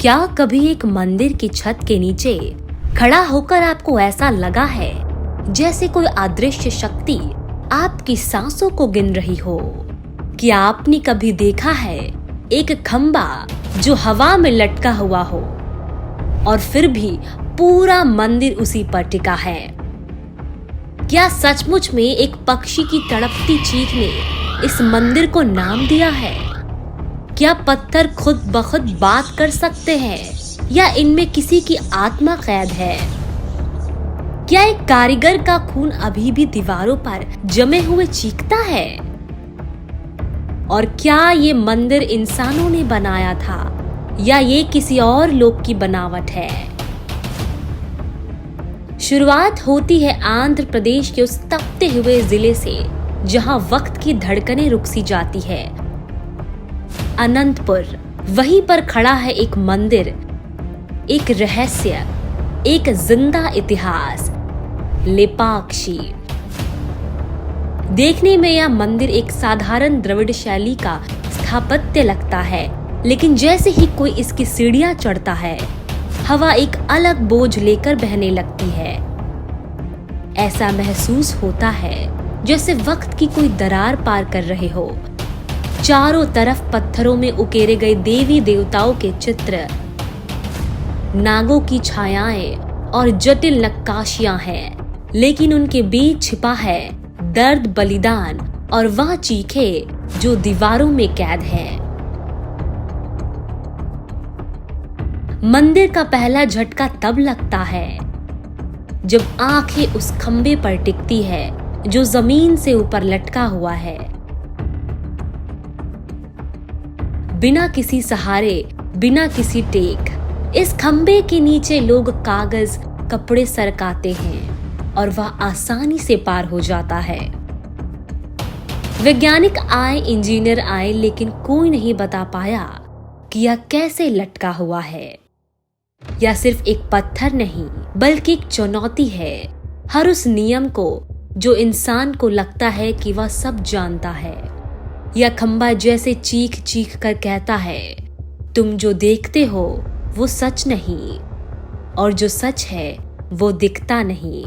क्या कभी एक मंदिर की छत के नीचे खड़ा होकर आपको ऐसा लगा है जैसे कोई अदृश्य शक्ति आपकी सांसों को गिन रही हो? क्या आपने कभी देखा है एक खंबा जो हवा में लटका हुआ हो और फिर भी पूरा मंदिर उसी पर टिका है? क्या सचमुच में एक पक्षी की तड़पती चीख ने इस मंदिर को नाम दिया है? क्या पत्थर खुद ब खुद बात कर सकते हैं या इनमें किसी की आत्मा कैद है? क्या एक कारीगर का खून अभी भी दीवारों पर जमे हुए चीखता है? और क्या ये मंदिर इंसानों ने बनाया था या ये किसी और लोक की बनावट है? शुरुआत होती है आंध्र प्रदेश के उस तपते हुए जिले से जहां वक्त की धड़कनें रुक सी जाती है। अनंतपुर, वहीं पर खड़ा है एक मंदिर, एक रहस्य, एक जिंदा इतिहास, लेपाक्षी। देखने में यह मंदिर एक साधारण द्रविड़ शैली का स्थापत्य लगता है, लेकिन जैसे ही कोई इसकी सीढ़ियां चढ़ता है, हवा एक अलग बोझ लेकर बहने लगती है। ऐसा महसूस होता है जैसे वक्त की कोई दरार पार कर रहे हो। चारों तरफ पत्थरों में उकेरे गए देवी देवताओं के चित्र, नागों की छायाएं और जटिल नक्काशियां हैं, लेकिन उनके बीच छिपा है दर्द, बलिदान और वह चीखे जो दीवारों में कैद है। मंदिर का पहला झटका तब लगता है जब आंखें उस खंबे पर टिकती है जो जमीन से ऊपर लटका हुआ है। बिना किसी सहारे, बिना किसी टेक, इस खंबे के नीचे लोग कागज, कपड़े सरकाते हैं और वह आसानी से पार हो जाता है। वैज्ञानिक आए, इंजीनियर आए, लेकिन कोई नहीं बता पाया कि यह कैसे लटका हुआ है। यह सिर्फ एक पत्थर नहीं, बल्कि एक चुनौती है हर उस नियम को जो इंसान को लगता है कि वह सब जानता है। यह खंबा जैसे चीख चीख कर कहता है, तुम जो देखते हो वो सच नहीं, और जो सच है वो दिखता नहीं।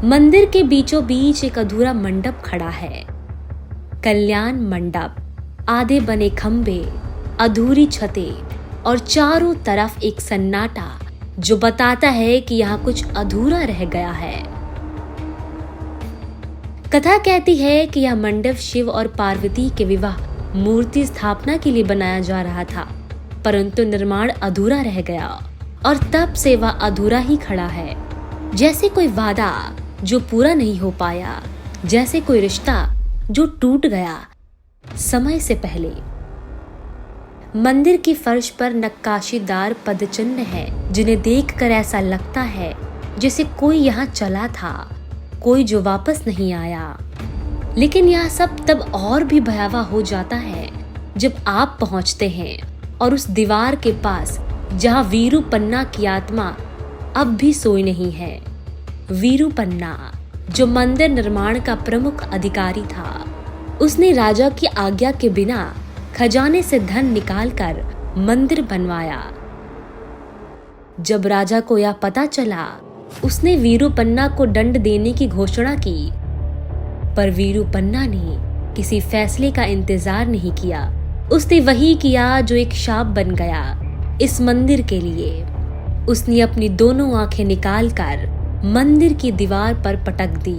मंदिर के बीचों बीच एक अधूरा मंडप खड़ा है, कल्याण मंडप। आधे बने खंबे, अधूरी छतें और चारों तरफ एक सन्नाटा जो बताता है कि यहाँ कुछ अधूरा रह गया है। कथा कहती है कि यह मंडप शिव और पार्वती के विवाह मूर्ति स्थापना के लिए बनाया जा रहा था, परंतु निर्माण अधूरा रह गया और तब से वह अधूरा ही खड़ा है। जैसे कोई वादा जो पूरा नहीं हो पाया, जैसे कोई रिश्ता जो टूट गया समय से पहले। मंदिर की फर्श पर नक्काशीदार पदचिन्ह हैं, जिन्हें देखकर ऐसा लगता है जैसे कोई यहाँ चला था, कोई जो वापस नहीं आया। लेकिन यह सब तब और भी भयावह हो जाता है जब आप पहुंचते हैं और उस दीवार के पास जहां वीरू पन्ना की आत्मा अब भी सोई नहीं है। वीरू पन्ना, जो मंदिर निर्माण का प्रमुख अधिकारी था, उसने राजा की आज्ञा के बिना खजाने से धन निकालकर मंदिर बनवाया। जब राजा को यह पता चला, उसने वीरू पन्ना को दंड देने की घोषणा की, पर वीरू पन्ना ने किसी फैसले का इंतजार नहीं किया। उसने वही किया जो एक शाप बन गया इस मंदिर के लिए। उसने अपनी दोनों आंखें निकालकर मंदिर की दीवार पर पटक दी।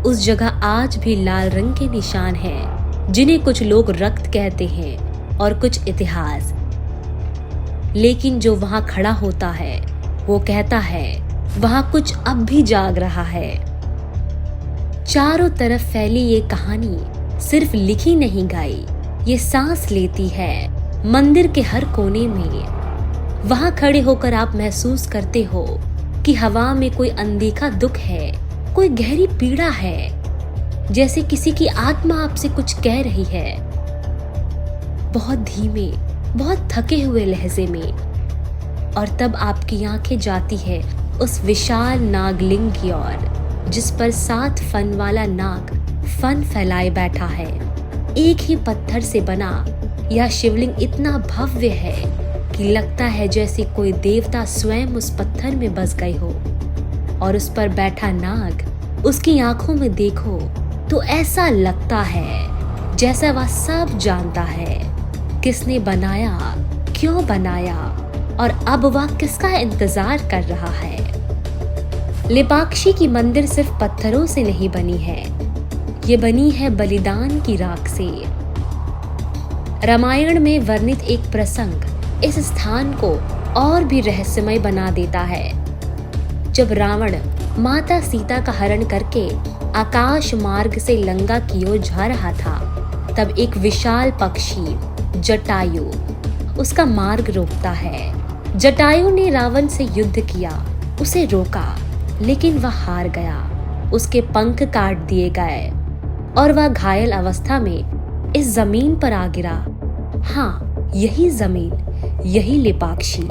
उस जगह आज भी लाल रंग के निशान हैं, जिन्हें कुछ लोग रक्त कहते हैं और कुछ इतिहास। लेकिन जो वहां खड़ा होता है वो कहता है वहां कुछ अब भी जाग रहा है। चारों तरफ फैली ये कहानी सिर्फ लिखी नहीं गाई, ये सांस लेती है मंदिर के हर कोने में। वहां खड़े होकर आप महसूस करते हो कि हवा में कोई अनदेखा दुख है, कोई गहरी पीड़ा है, जैसे किसी की आत्मा आपसे कुछ कह रही है, बहुत धीमे, बहुत थके हुए लहजे में। और तब आपकी आंखें जाती है उस विशाल नागलिंग की ओर, जिस पर 7 फन वाला नाग फन फैलाए बैठा है। एक ही पत्थर से बना यह शिवलिंग इतना भव्य है कि लगता है जैसे कोई देवता स्वयं उस पत्थर में बस गए हो। और उस पर बैठा नाग, उसकी आंखों में देखो तो ऐसा लगता है जैसा वह सब जानता है, किसने बनाया, क्यों बनाया और अब वह किसका इंतजार कर रहा है। लेपाक्षी की मंदिर सिर्फ पत्थरों से नहीं बनी है, ये बनी है बलिदान की राख से। रामायण में वर्णित एक प्रसंग इस स्थान को और भी रहस्यमय बना देता है। जब रावण माता सीता का हरण करके आकाश मार्ग से लंका की ओर जा रहा था, तब एक विशाल पक्षी जटायु उसका मार्ग रोकता है। जटायु ने रावण से युद्ध किया, उसे रोका, लेकिन वह हार गया। उसके पंख काट दिए गए और वह घायल अवस्था में इस जमीन पर आ गिरा। हाँ, यही जमीन, यही लेपाक्षी।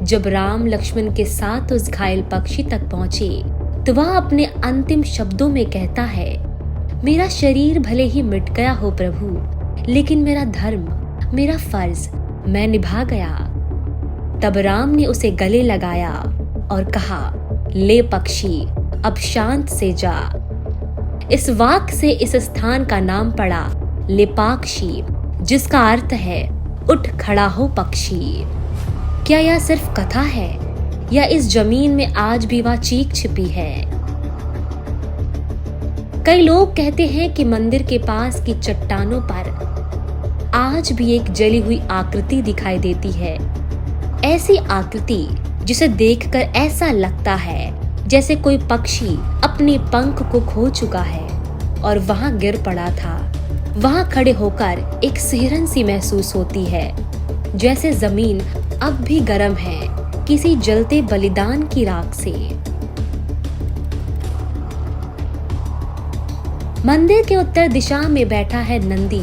जब राम लक्ष्मण के साथ उस घायल पक्षी तक पहुंचे तो वह अपने अंतिम शब्दों में कहता है, मेरा शरीर भले ही मिट गया हो प्रभु, लेकिन मेरा धर्म, मेरा फर्ज मैं निभा गया। तब राम ने उसे गले लगाया और कहा, ले पक्षी, अब शांत से जा। इस वाक्य से इस स्थान का नाम पड़ा लेपाक्षी, जिसका अर्थ है उठ खड़ा हो पक्षी। क्या यह सिर्फ कथा है या इस जमीन में आज भी वह चीख छिपी है? कई लोग कहते हैं कि मंदिर के पास की चट्टानों पर आज भी एक जली हुई आकृति दिखाई देती है। ऐसी आकृति जिसे देखकर ऐसा लगता है जैसे कोई पक्षी अपने पंख को खो चुका है और वहां गिर पड़ा था। वहां खड़े होकर एक सिहरन सी महसूस होती है, जैसे जमीन अब भी गर्म है किसी जलते बलिदान की राख से। मंदिर के उत्तर दिशा में बैठा है नंदी,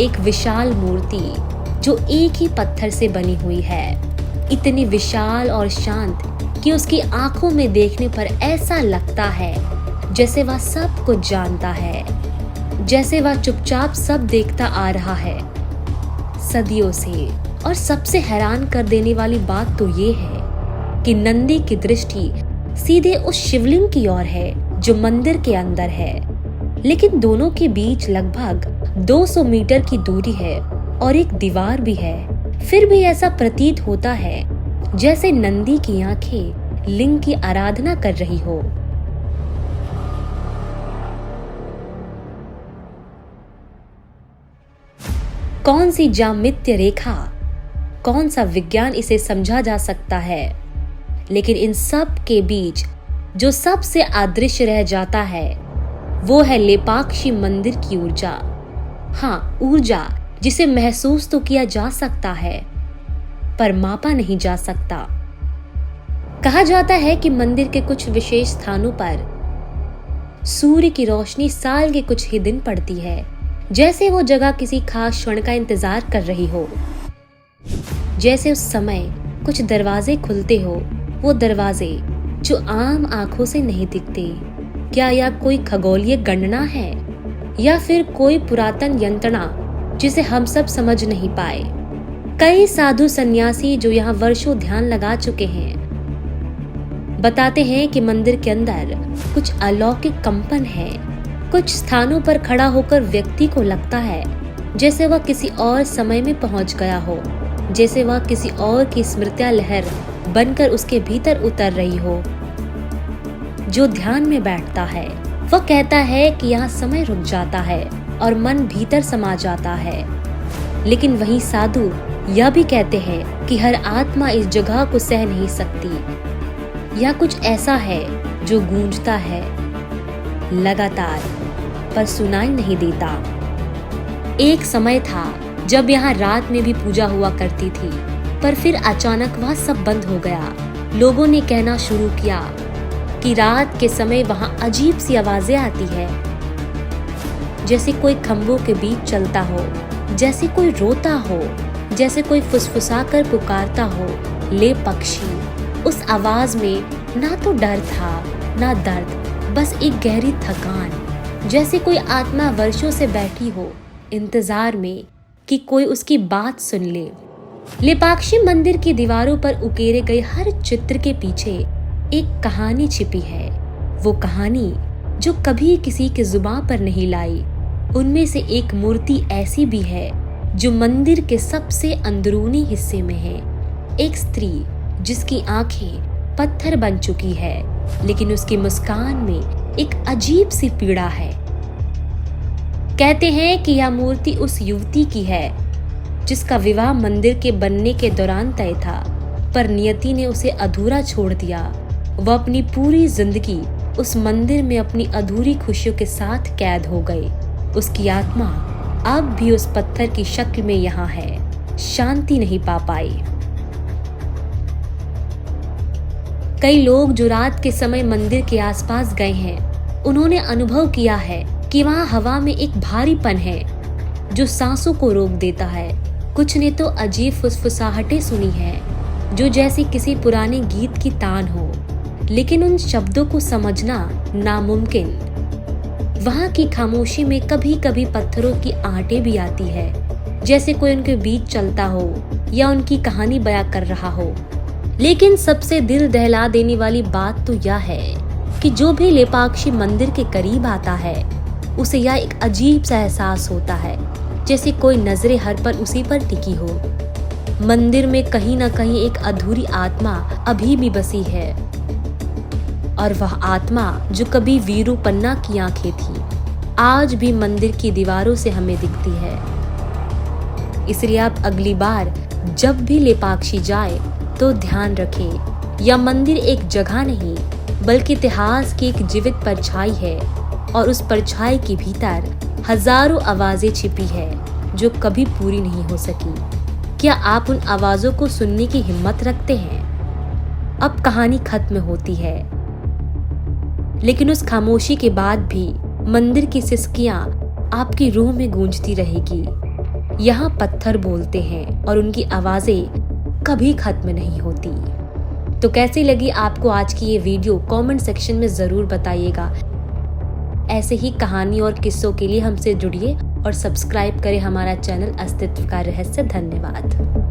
एक विशाल मूर्ति जो एक ही पत्थर से बनी हुई है। इतनी विशाल और शांत कि उसकी आंखों में देखने पर ऐसा लगता है जैसे वह सब कुछ जानता है, जैसे वह चुपचाप सब देखता आ रहा है सदियों से। और सबसे हैरान कर देने वाली बात तो ये है कि नंदी की दृष्टि सीधे उस शिवलिंग की ओर है जो मंदिर के अंदर है, लेकिन दोनों के बीच लगभग 200 मीटर की दूरी है और एक दीवार भी है। फिर भी ऐसा प्रतीत होता है जैसे नंदी की आंखें लिंग की आराधना कर रही हो। कौन सी ज्यामितीय रेखा, कौन सा विज्ञान इसे समझा जा सकता है, लेकिन इन सब के बीच जो सबसे अदृश्य रह जाता है वो है लेपाक्षी मंदिर की ऊर्जा। हाँ, ऊर्जा जिसे महसूस तो किया जा सकता है पर मापा नहीं जा सकता। कहा जाता है कि मंदिर के कुछ विशेष स्थानों पर सूर्य की रोशनी साल के कुछ ही दिन पड़ती है, जैसे वो जगह किसी खास क्षण का इंतजार कर रही हो। जैसे उस समय कुछ दरवाजे खुलते हो, वो दरवाजे जो आम आंखों से नहीं दिखते। क्या यह कोई खगोलीय गणना है या फिर कोई पुरातन यंत्रणा जिसे हम सब समझ नहीं पाए? कई साधु सन्यासी जो यहाँ वर्षों ध्यान लगा चुके हैं बताते हैं कि मंदिर के अंदर कुछ अलौकिक कंपन है। कुछ स्थानों पर खड़ा होकर व्यक्ति को लगता है जैसे वह किसी और समय में पहुंच गया हो, जैसे वह किसी और की स्मृतियां लहर बनकर उसके भीतर उतर रही हो। जो ध्यान में बैठता है वह कहता है कि यहाँ समय रुक जाता है और मन भीतर समा जाता है। लेकिन वहीं साधु यह भी कहते हैं कि हर आत्मा इस जगह को सह नहीं सकती। यह कुछ ऐसा है जो गूंजता है लगातार पर सुनाई नहीं देता। एक समय था जब यहाँ रात में भी पूजा हुआ करती थी, पर फिर अचानक वह सब बंद हो गया। लोगों ने कहना शुरू किया कि रात के समय वहां अजीब सी आवाजें आती है, जैसे कोई खंभों के बीच चलता हो, जैसे कोई रोता हो, जैसे कोई फुसफुसाकर पुकारता हो, ले पक्षी। उस आवाज में ना तो डर था ना दर्द, बस एक गहरी थकान, जैसे कोई आत्मा वर्षों से बैठी हो इंतजार में कि कोई उसकी बात सुन ले। लेपाक्षी मंदिर की दीवारों पर उकेरे गए हर चित्र के पीछे एक कहानी छिपी है। वो कहानी जो कभी किसी के जुबान पर नहीं लाई। उनमें से एक मूर्ति ऐसी भी है जो मंदिर के सबसे अंदरूनी हिस्से में है। एक स्त्री जिसकी आंखें पत्थर बन चुकी है, लेकिन उसकी मुस्कान में एक अजीब सी पीड़ा है। कहते हैं कि यह मूर्ति उस युवती की है जिसका विवाह मंदिर के बनने के दौरान तय था, पर नियति ने उसे अधूरा छोड़ दिया। वह अपनी पूरी जिंदगी उस मंदिर में अपनी अधूरी खुशियों के साथ कैद हो गए। उसकी आत्मा अब भी उस पत्थर की शक्ल में यहाँ है, शांति नहीं पा पाई। कई लोग जो रात के समय मंदिर के आसपास गए हैं, उन्होंने अनुभव किया है कि वहाँ हवा में एक भारीपन है जो सांसों को रोक देता है। कुछ ने तो अजीब फुसफुसाहटें सुनी हैं, जो जैसे किसी पुराने गीत की तान हो, लेकिन उन शब्दों को समझना नामुमकिन। वहाँ की खामोशी में कभी कभी पत्थरों की आहटें भी आती है, जैसे कोई उनके बीच चलता हो या उनकी कहानी बयां कर रहा हो। लेकिन सबसे दिल दहला देने वाली बात तो यह है कि जो भी लेपाक्षी मंदिर के करीब आता है, उसे यह एक अजीब सा एहसास होता है, जैसे कोई नजरें हर पल उसी पर टिकी हो। मंदिर में कहीं ना कहीं एक अधूरी आत्मा अभी भी बसी है, और वह आत्मा जो कभी वीरू पन्ना की आंखें थी, आज भी मंदिर की दीवारों से हमें दिखती है। इसलिए आप अगली बार जब भी लेपाक्षी जाए तो ध्यान रखें, यह मंदिर एक जगह नहीं बल्कि इतिहास की एक जीवित परछाई है, और उस परछाई के भीतर हजारों आवाजें छिपी है जो कभी पूरी नहीं हो सकी। क्या आप उन आवाजों को सुनने की हिम्मत रखते हैं? अब कहानी खत्म होती है, लेकिन उस खामोशी के बाद भी मंदिर की सिसकियां आपकी रूह में गूंजती रहेगी। यहाँ पत्थर बोलते हैं और उनकी आवाजें कभी खत्म नहीं होती। तो कैसी लगी आपको आज की ये वीडियो? कमेंट सेक्शन में जरूर बताइएगा। ऐसे ही कहानी और किस्सों के लिए हमसे जुड़िए और सब्सक्राइब करें हमारा चैनल अस्तित्व का रहस्य। धन्यवाद।